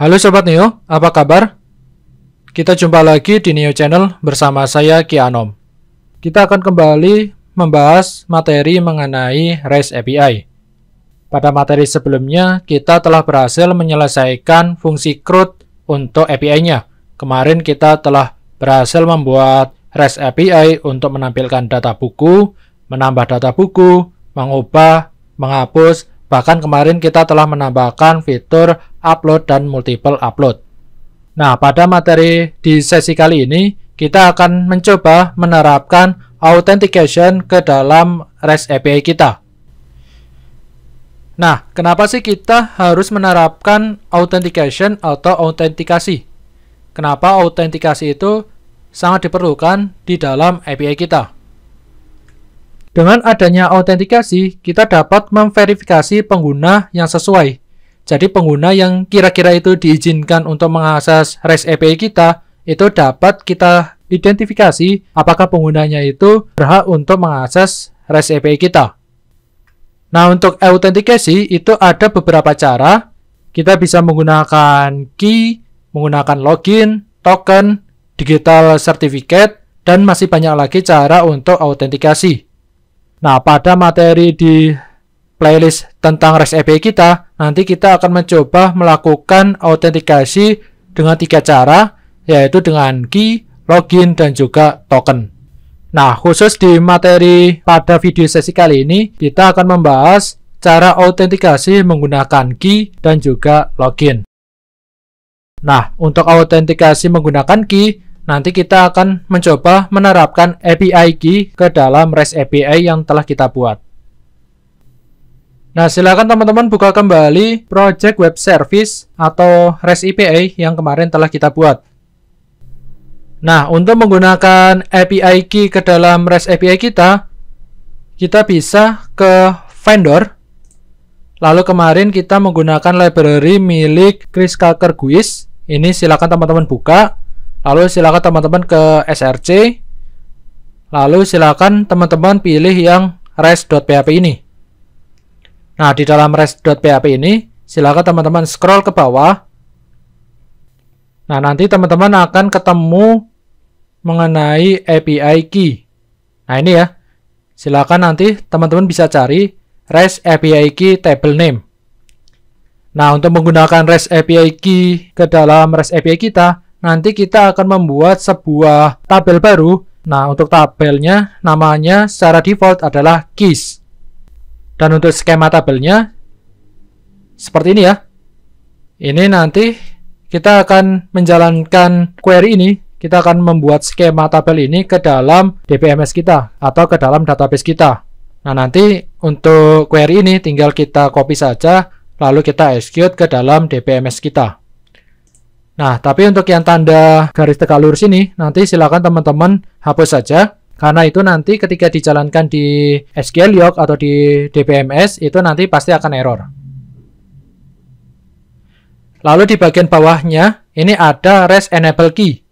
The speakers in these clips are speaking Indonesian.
Halo Sobat Neo, apa kabar? Kita jumpa lagi di Neo Channel bersama saya Ki Anom. Kita akan kembali membahas materi mengenai REST API. Pada materi sebelumnya, kita telah berhasil menyelesaikan fungsi CRUD untuk API-nya. Kemarin kita telah berhasil membuat REST API untuk menampilkan data buku, menambah data buku, mengubah, menghapus, bahkan kemarin kita telah menambahkan fitur upload dan multiple upload. Nah, pada materi di sesi kali ini, kita akan mencoba menerapkan authentication ke dalam REST API kita. Nah, kenapa sih kita harus menerapkan authentication atau autentikasi? Kenapa autentikasi itu sangat diperlukan di dalam API kita? Dengan adanya autentikasi, kita dapat memverifikasi pengguna yang sesuai. Jadi pengguna yang kira-kira itu diizinkan untuk mengakses REST API kita, itu dapat kita identifikasi apakah penggunanya itu berhak untuk mengakses REST API kita. Nah, untuk autentikasi itu ada beberapa cara. Kita bisa menggunakan key, menggunakan login, token, digital certificate, dan masih banyak lagi cara untuk autentikasi. Nah, pada materi di playlist tentang REST API kita, nanti kita akan mencoba melakukan autentikasi dengan 3 cara, yaitu dengan key, login, dan juga token. Nah, khusus di materi pada video sesi kali ini, kita akan membahas cara autentikasi menggunakan key dan juga login. Nah, untuk autentikasi menggunakan key, nanti kita akan mencoba menerapkan API key ke dalam REST API yang telah kita buat. Nah, silakan teman-teman buka kembali project web service atau REST API yang kemarin telah kita buat. Nah, untuk menggunakan API key ke dalam REST API kita bisa ke vendor. Lalu kemarin kita menggunakan library milik Chris Kalker Guis. Ini silakan teman-teman buka. Lalu silakan teman-teman ke src. Lalu silakan teman-teman pilih yang rest.php ini. Nah, di dalam rest.php ini silakan teman-teman scroll ke bawah. Nah, nanti teman-teman akan ketemu mengenai API key. Nah, ini ya. Silakan nanti teman-teman bisa cari REST API key table name. Nah, untuk menggunakan REST API key ke dalam REST API kita, nanti kita akan membuat sebuah tabel baru. Nah, untuk tabelnya namanya secara default adalah keys. Dan untuk skema tabelnya seperti ini ya. Ini nanti kita akan menjalankan query ini. Kita akan membuat skema tabel ini ke dalam DBMS kita atau ke dalam database kita. Nah, nanti untuk query ini tinggal kita copy saja, lalu kita execute ke dalam DBMS kita. Nah, tapi untuk yang tanda garis tegak lurus ini, nanti silakan teman-teman hapus saja, karena itu nanti ketika dijalankan di SQL Log atau di DBMS, itu nanti pasti akan error. Lalu di bagian bawahnya, ini ada REST Enable Key.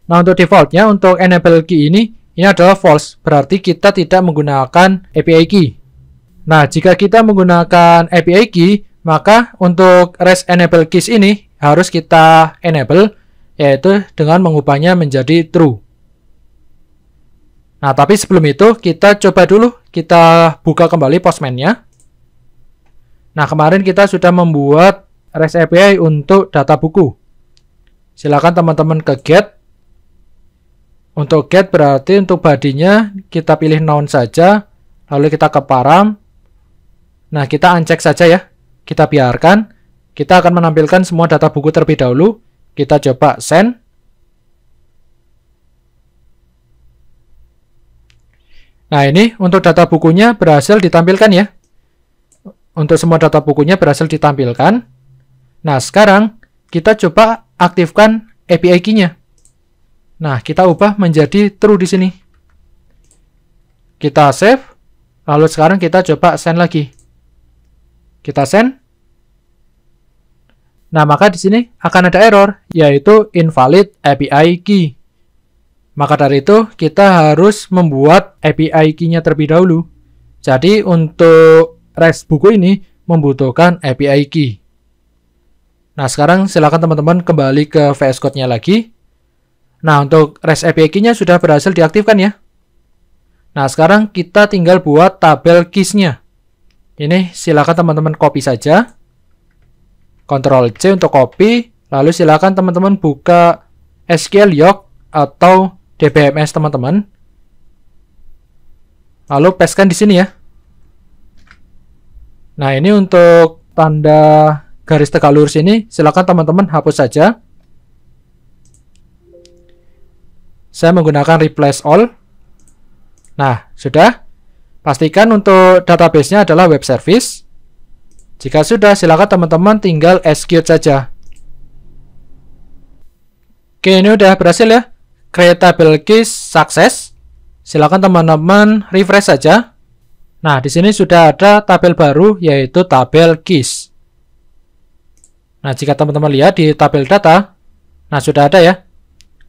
Nah, untuk defaultnya, untuk Enable Key ini adalah false, berarti kita tidak menggunakan API Key. Nah, jika kita menggunakan API Key, maka untuk REST Enable Keys ini harus kita enable, yaitu dengan mengubahnya menjadi true. Nah, tapi sebelum itu kita coba dulu, kita buka kembali Postman-nya. Nah, kemarin kita sudah membuat REST API untuk data buku. Silakan teman-teman ke get. Untuk get berarti untuk body-nya kita pilih noun saja, lalu kita ke param. Nah, kita uncheck saja ya. Kita biarkan. Kita akan menampilkan semua data buku terlebih dahulu. Kita coba send. Nah, ini untuk data bukunya berhasil ditampilkan ya. Untuk semua data bukunya berhasil ditampilkan. Nah, sekarang kita coba aktifkan API key-nya. Nah, kita ubah menjadi true di sini. Kita save. Lalu sekarang kita coba send lagi. Kita send. Nah, maka di sini akan ada error, yaitu invalid API key. Maka dari itu, kita harus membuat API key-nya terlebih dahulu. Jadi, untuk REST buku ini membutuhkan API key. Nah, sekarang silakan teman-teman kembali ke VS Code-nya lagi. Nah, untuk REST API key-nya sudah berhasil diaktifkan ya. Nah, sekarang kita tinggal buat tabel keys-nya. Ini silakan teman-teman copy saja. Ctrl C untuk copy. Lalu silakan teman-teman buka SQL Yoke atau DBMS teman-teman. Lalu pastekan di sini ya. Nah, ini untuk tanda garis tegak lurus ini, silakan teman-teman hapus saja. Saya menggunakan replace all. Nah, sudah. Pastikan untuk database-nya adalah web service. Jika sudah, silakan teman-teman tinggal execute saja. Oke, ini udah berhasil ya. Create table keys success. Silakan teman-teman refresh saja. Nah, di sini sudah ada tabel baru, yaitu tabel keys. Nah, jika teman-teman lihat di tabel data, nah sudah ada ya.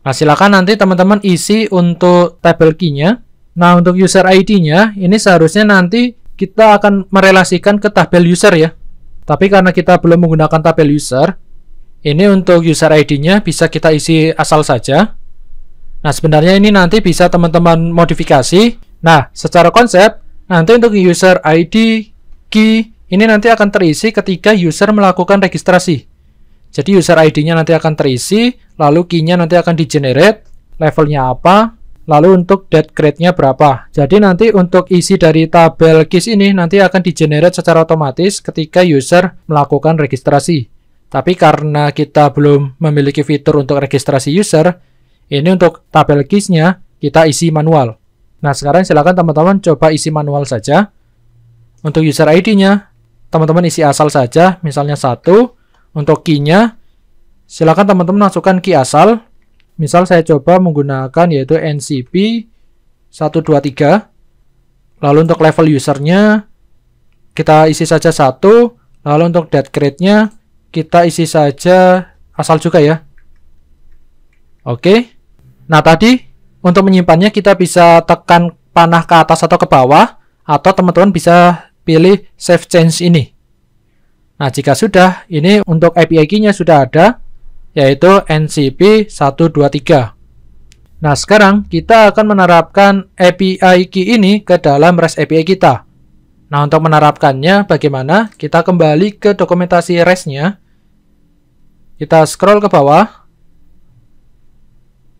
Nah, silakan nanti teman-teman isi untuk tabel key-nya. Nah, untuk user ID-nya, ini seharusnya nanti kita akan merelasikan ke tabel user ya. Tapi karena kita belum menggunakan tabel user, ini untuk user ID-nya bisa kita isi asal saja. Nah, sebenarnya ini nanti bisa teman-teman modifikasi. Nah, secara konsep, nanti untuk user ID key ini nanti akan terisi ketika user melakukan registrasi. Jadi user ID-nya nanti akan terisi, lalu key-nya nanti akan di-generate, levelnya apa, lalu untuk date grade-nya berapa. Jadi nanti untuk isi dari tabel keys ini nanti akan di-generate secara otomatis ketika user melakukan registrasi. Tapi karena kita belum memiliki fitur untuk registrasi user, ini untuk tabel keys-nya kita isi manual. Nah, sekarang silakan teman-teman coba isi manual saja. Untuk user ID-nya, teman-teman isi asal saja, misalnya 1. Untuk key-nya, silakan teman-teman masukkan key asal. Misal saya coba menggunakan yaitu NCP 123. Lalu untuk level usernya, kita isi saja 1. Lalu untuk date grade-nya, kita isi saja asal juga ya. Oke. Nah, tadi untuk menyimpannya kita bisa tekan panah ke atas atau ke bawah, atau teman-teman bisa pilih save change ini. Nah, jika sudah, ini untuk API key-nya sudah ada, yaitu NCP 123. Nah, sekarang kita akan menerapkan API key ini ke dalam REST API kita. Nah, untuk menerapkannya bagaimana? Kita kembali ke dokumentasi REST-nya. Kita scroll ke bawah.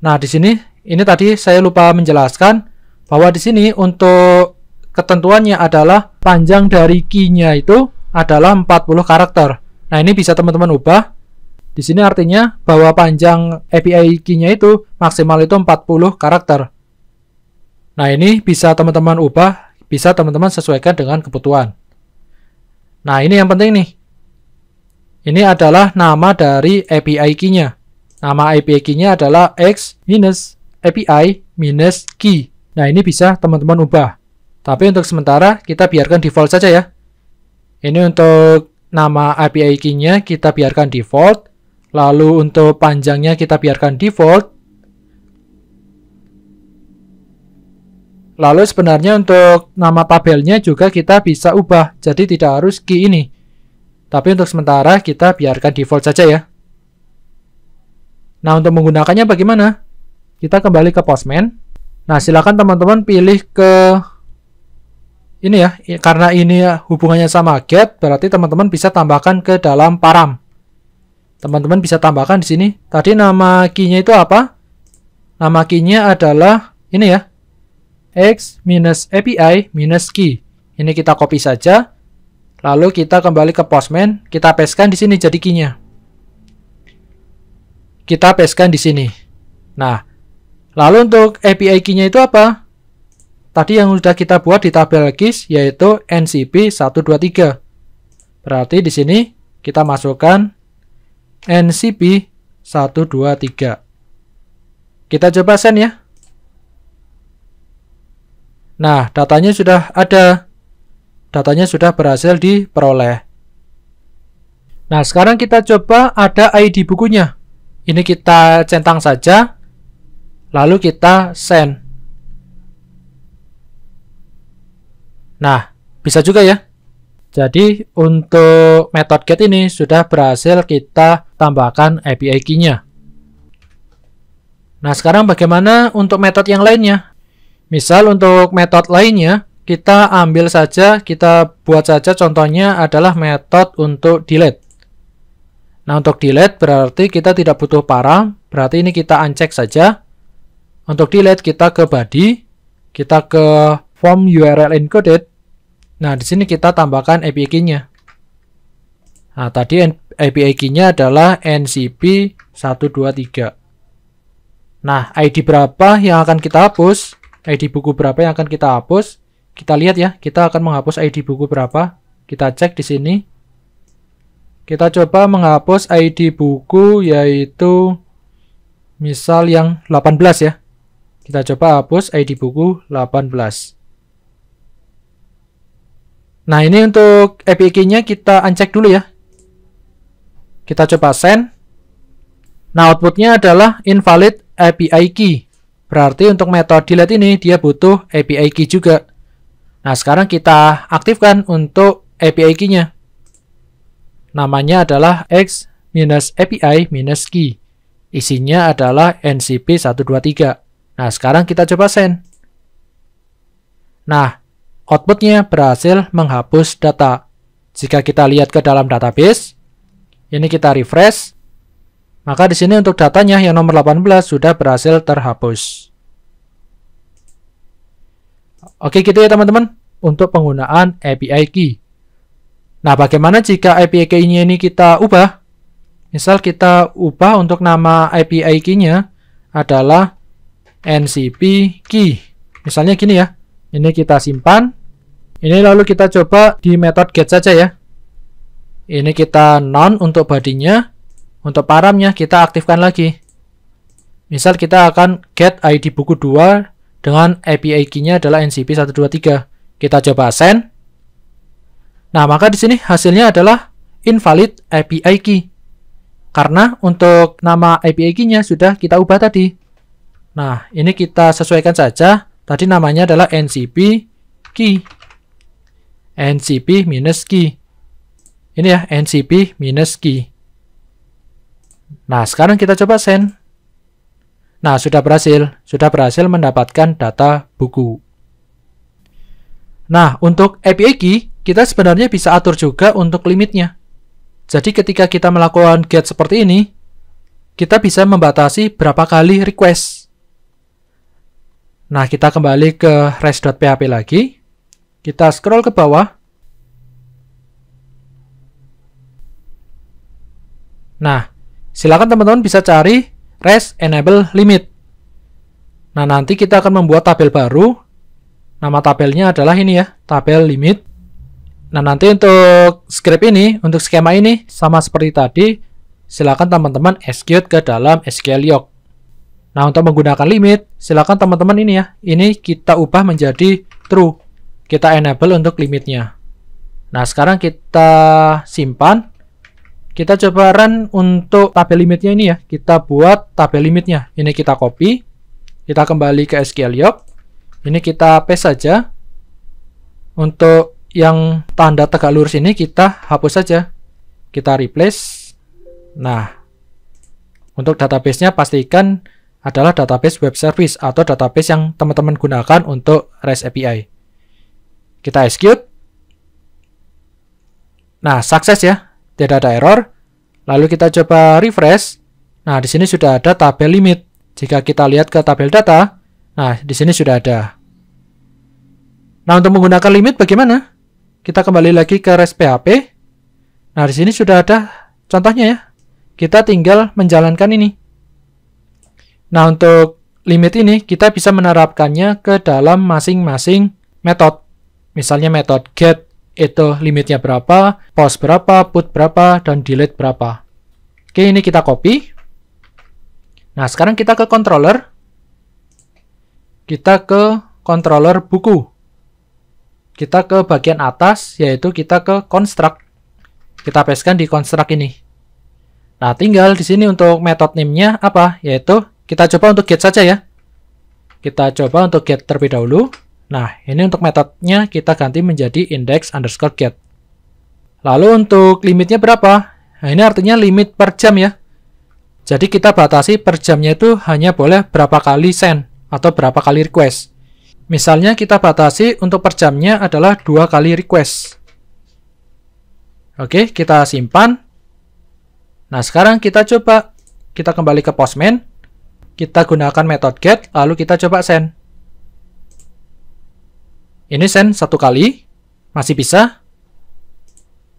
Nah, di sini, ini tadi saya lupa menjelaskan bahwa di sini untuk ketentuannya adalah panjang dari key-nya itu adalah 40 karakter. Nah, ini bisa teman-teman ubah. Di sini artinya bahwa panjang API key-nya itu maksimal itu 40 karakter. Nah, ini bisa teman-teman ubah, bisa teman-teman sesuaikan dengan kebutuhan. Nah, ini yang penting nih. Ini adalah nama dari API key-nya. Nama API key-nya adalah x-API-key. Nah, ini bisa teman-teman ubah. Tapi untuk sementara kita biarkan default saja ya. Ini untuk nama API key-nya kita biarkan default. Lalu untuk panjangnya kita biarkan default. Lalu sebenarnya untuk nama tabelnya juga kita bisa ubah. Jadi tidak harus key ini. Tapi untuk sementara kita biarkan default saja ya. Nah, untuk menggunakannya bagaimana? Kita kembali ke Postman. Nah, silakan teman-teman pilih ke ini ya, karena ini hubungannya sama get, berarti teman-teman bisa tambahkan ke dalam param. Teman-teman bisa tambahkan di sini. Tadi nama key-nya itu apa? Nama key-nya adalah ini ya, x-API-key. Ini kita copy saja. Lalu kita kembali ke Postman, kita pastekan di sini jadi key-nya. Kita pastekan di sini. Nah, lalu untuk API key-nya itu apa? Tadi yang sudah kita buat di tabel keys yaitu NCP 123. Berarti di sini kita masukkan NCP 123. Kita coba send ya. Nah, datanya sudah ada. Datanya sudah berhasil diperoleh. Nah, sekarang kita coba ada ID bukunya. Ini kita centang saja. Lalu kita send. Nah, bisa juga ya. Jadi untuk method get ini sudah berhasil kita tambahkan API key-nya. Nah, sekarang bagaimana untuk metode yang lainnya? Misal untuk metode lainnya, kita ambil saja, kita buat saja contohnya adalah metode untuk delete. Nah, untuk delete berarti kita tidak butuh param, berarti ini kita uncheck saja. Untuk delete kita ke body, kita ke form URL encoded. Nah, di sini kita tambahkan API key-nya. Nah, tadi API key-nya adalah ncp123. Nah, ID berapa yang akan kita hapus? ID buku berapa yang akan kita hapus? Kita lihat ya, kita akan menghapus ID buku berapa. Kita cek di sini. Kita coba menghapus ID buku yaitu misal yang 18 ya. Kita coba hapus ID buku 18. Nah, ini untuk API key-nya kita uncheck dulu ya. Kita coba send. Nah, outputnya adalah invalid API key. Berarti untuk metode delete ini dia butuh API key juga. Nah, sekarang kita aktifkan untuk API key-nya. Namanya adalah x-api-key. Isinya adalah ncp123. Nah, sekarang kita coba send. Nah, outputnya berhasil menghapus data. Jika kita lihat ke dalam database, ini kita refresh, maka di sini untuk datanya yang nomor 18 sudah berhasil terhapus. Oke, gitu ya teman-teman untuk penggunaan API key. Nah, bagaimana jika API key-nya ini kita ubah? Misal kita ubah untuk nama API key-nya adalah ncp key. Misalnya gini ya. Ini kita simpan. Ini lalu kita coba di method get saja ya. Ini kita none untuk body-nya. Untuk paramnya kita aktifkan lagi. Misal kita akan get ID buku 2 dengan API key-nya adalah ncp123. Kita coba send. Nah, maka di sini hasilnya adalah invalid API key. Karena untuk nama API key-nya sudah kita ubah tadi. Nah, ini kita sesuaikan saja. Tadi namanya adalah ncp key. ncp-key. Ini ya, ncp-key. Nah, sekarang kita coba send. Nah, sudah berhasil mendapatkan data buku. Nah, untuk API key, kita sebenarnya bisa atur juga untuk limitnya. Jadi ketika kita melakukan get seperti ini, kita bisa membatasi berapa kali request. Nah, kita kembali ke res.php lagi. Kita scroll ke bawah. Nah, silakan teman-teman bisa cari res enable limit. Nah, nanti kita akan membuat tabel baru. Nama tabelnya adalah ini ya, tabel limit. Nah, nanti untuk script ini, untuk skema ini, sama seperti tadi, silakan teman-teman execute ke dalam SQL Yoke. Nah, untuk menggunakan limit, silakan teman-teman ini ya, ini kita ubah menjadi true. Kita enable untuk limitnya. Nah, sekarang kita simpan. Kita coba run untuk tabel limitnya ini ya. Kita buat tabel limitnya. Ini kita copy. Kita kembali ke SQL Yoke. Ini kita paste saja. Untuk yang tanda tegak lurus ini kita hapus saja. Kita replace. Nah, untuk database-nya pastikan adalah database web service atau database yang teman-teman gunakan untuk REST API. Kita execute. Nah, sukses ya. Tidak ada error. Lalu kita coba refresh. Nah, di sini sudah ada tabel limit. Jika kita lihat ke tabel data, nah, di sini sudah ada. Nah, untuk menggunakan limit bagaimana? Kita kembali lagi ke REST PHP. Nah, di sini sudah ada contohnya ya. Kita tinggal menjalankan ini. Nah, untuk limit ini kita bisa menerapkannya ke dalam masing-masing metode. Misalnya metode get itu limitnya berapa, post berapa, put berapa, dan delete berapa. Oke, ini kita copy. Nah, sekarang kita ke controller. Kita ke controller buku. Kita ke bagian atas, yaitu kita ke construct. Kita pastekan di construct ini. Nah, tinggal di sini untuk method name-nya apa? Yaitu kita coba untuk get saja ya. Kita coba untuk get terlebih dahulu. Nah, ini untuk metodenya kita ganti menjadi index_get. Lalu untuk limitnya berapa? Nah, ini artinya limit per jam ya. Jadi kita batasi per jamnya itu hanya boleh berapa kali send atau berapa kali request. Misalnya kita batasi untuk per jamnya adalah 2 kali request. Oke, kita simpan. Nah, sekarang kita coba. Kita kembali ke Postman. Kita gunakan method get, lalu kita coba send. Ini send 1 kali, masih bisa.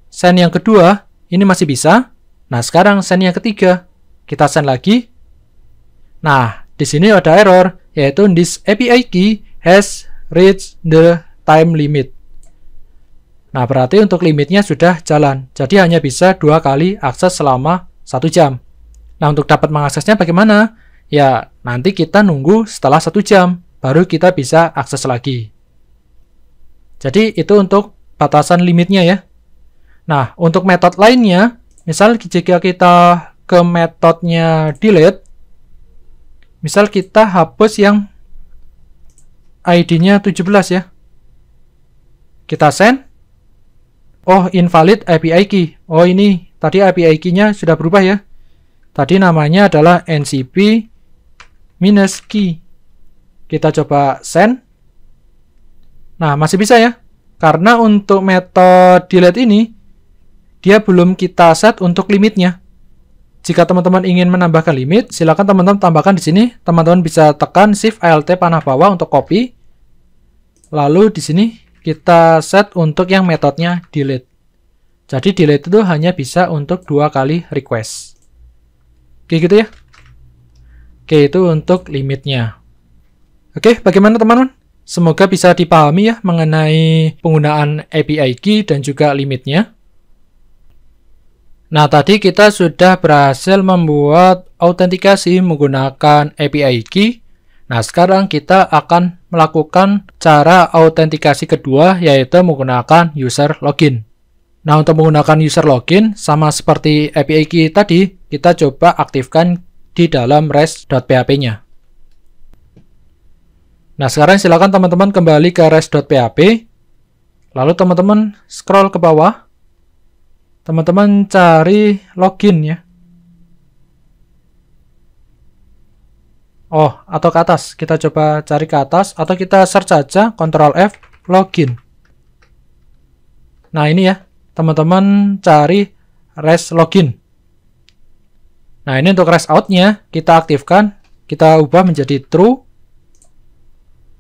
Send yang kedua, ini masih bisa. Nah, sekarang send yang ketiga. Kita send lagi. Nah, di sini ada error, yaitu this API key has reached the time limit. Nah, berarti untuk limitnya sudah jalan. Jadi hanya bisa 2 kali akses selama 1 jam. Nah, untuk dapat mengaksesnya bagaimana? Ya, nanti kita nunggu setelah 1 jam, baru kita bisa akses lagi. Jadi, itu untuk batasan limitnya ya. Nah, untuk metode lainnya, misal jika kita ke metodenya delete, misal kita hapus yang ID-nya 17 ya. Kita send. Oh, invalid API key. Oh, ini tadi API key-nya sudah berubah ya. Tadi namanya adalah ncp-key. Kita coba send. Nah, masih bisa ya. Karena untuk metode delete ini, dia belum kita set untuk limitnya. Jika teman-teman ingin menambahkan limit, silakan teman-teman tambahkan di sini. Teman-teman bisa tekan Shift Alt panah bawah untuk copy. Lalu di sini kita set untuk yang metodenya delete. Jadi delete itu hanya bisa untuk 2 kali request. Oke gitu ya. Oke, itu untuk limitnya. Oke, bagaimana teman-teman? Semoga bisa dipahami ya mengenai penggunaan API key dan juga limitnya. Nah, tadi kita sudah berhasil membuat autentikasi menggunakan API key. Nah, sekarang kita akan melakukan cara autentikasi kedua, yaitu menggunakan user login. Nah, untuk menggunakan user login, sama seperti API key tadi, kita coba aktifkan di dalam res.php-nya. Nah, sekarang silakan teman-teman kembali ke res.php. Lalu teman-teman scroll ke bawah. Teman-teman cari login ya. Oh, atau ke atas. Kita coba cari ke atas. Atau kita search saja Ctrl F login. Nah, ini ya. Teman-teman cari res login. Nah, ini untuk res out-nya. Kita aktifkan. Kita ubah menjadi true.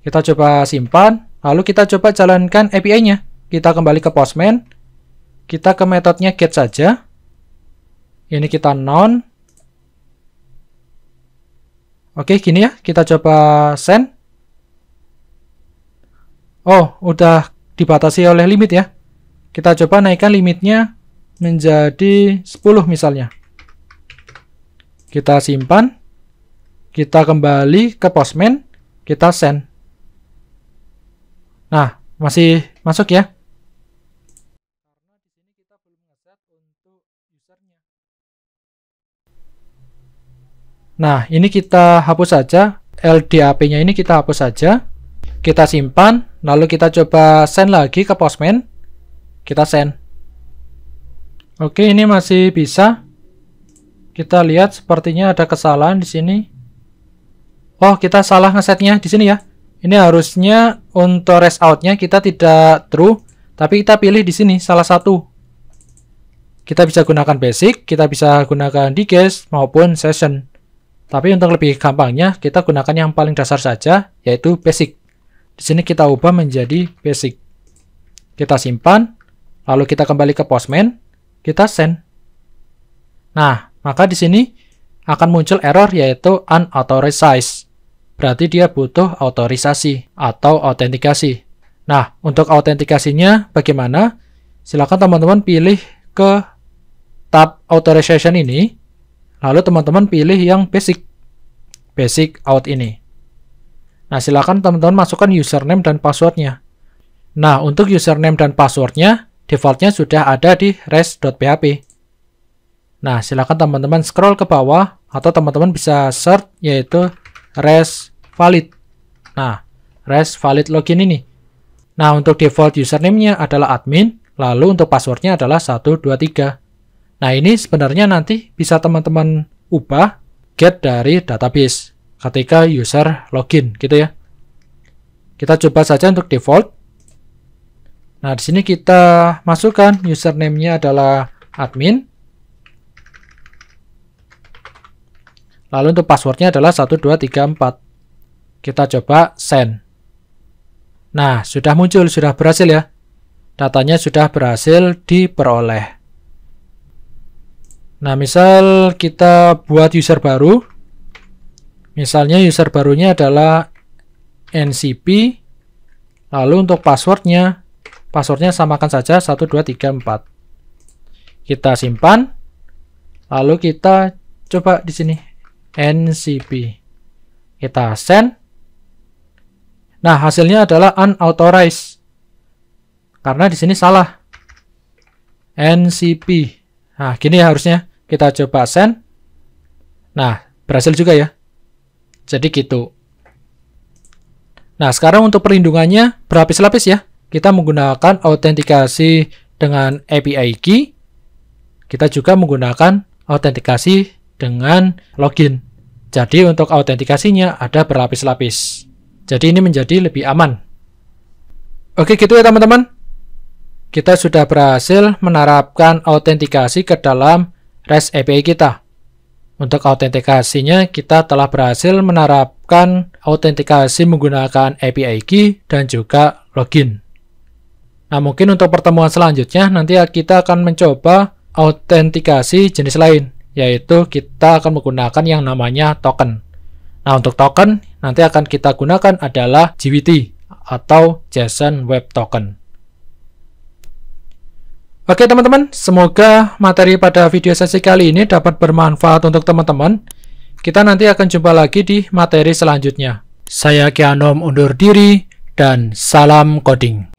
Kita coba simpan. Lalu kita coba jalankan API-nya. Kita kembali ke Postman. Kita ke metodenya get saja. Ini kita none. Oke, gini ya. Kita coba send. Oh, udah dibatasi oleh limit ya. Kita coba naikkan limitnya menjadi 10 misalnya. Kita simpan. Kita kembali ke Postman. Kita send. Nah, masih masuk ya. Nah, ini kita hapus saja. LDAP-nya ini kita hapus saja. Kita simpan. Lalu kita coba send lagi ke Postman. Kita send. Oke, ini masih bisa. Kita lihat sepertinya ada kesalahan di sini. Oh, kita salah ngesetnya di sini ya. Ini harusnya untuk res out-nya kita tidak true. Tapi kita pilih di sini salah satu. Kita bisa gunakan basic. Kita bisa gunakan digest maupun session. Tapi untuk lebih gampangnya, kita gunakan yang paling dasar saja, yaitu basic. Di sini kita ubah menjadi basic. Kita simpan, lalu kita kembali ke Postman, kita send. Nah, maka di sini akan muncul error yaitu unauthorized. Berarti dia butuh otorisasi atau autentikasi. Nah, untuk autentikasinya bagaimana? Silakan teman-teman pilih ke tab authorization ini. Lalu teman-teman pilih yang basic out ini. Nah, silakan teman-teman masukkan username dan passwordnya. Nah, untuk username dan passwordnya, defaultnya sudah ada di res.php. Nah, silakan teman-teman scroll ke bawah, atau teman-teman bisa search, yaitu res valid. Nah, res valid login ini. Nah, untuk default username-nya adalah admin, lalu untuk passwordnya adalah 123. Nah, ini sebenarnya nanti bisa teman-teman ubah get dari database ketika user login gitu ya. Kita coba saja untuk default. Nah, di sini kita masukkan username-nya adalah admin. Lalu untuk passwordnya adalah 1234. Kita coba send. Nah, sudah muncul, sudah berhasil ya. Datanya sudah berhasil diperoleh. Nah, misal kita buat user baru. Misalnya user barunya adalah NCP. Lalu untuk passwordnya samakan saja 1234. Kita simpan. Lalu kita coba di sini NCP. Kita send. Nah, hasilnya adalah unauthorized. Karena di sini salah. NCP. Nah, gini ya harusnya. Kita coba send. Nah, berhasil juga ya. Jadi gitu. Nah, sekarang untuk perlindungannya berlapis-lapis ya. Kita menggunakan autentikasi dengan API key. Kita juga menggunakan autentikasi dengan login. Jadi untuk autentikasinya ada berlapis-lapis. Jadi ini menjadi lebih aman. Oke, gitu ya teman-teman. Kita sudah berhasil menerapkan autentikasi ke dalam REST API kita. Untuk autentikasinya, kita telah berhasil menerapkan autentikasi menggunakan API key dan juga login. Nah, mungkin untuk pertemuan selanjutnya, nanti kita akan mencoba autentikasi jenis lain, yaitu kita akan menggunakan yang namanya token. Nah, untuk token, nanti akan kita gunakan adalah JWT atau JSON Web Token. Oke teman-teman, semoga materi pada video sesi kali ini dapat bermanfaat untuk teman-teman. Kita nanti akan jumpa lagi di materi selanjutnya. Saya Kianom undur diri, dan salam coding.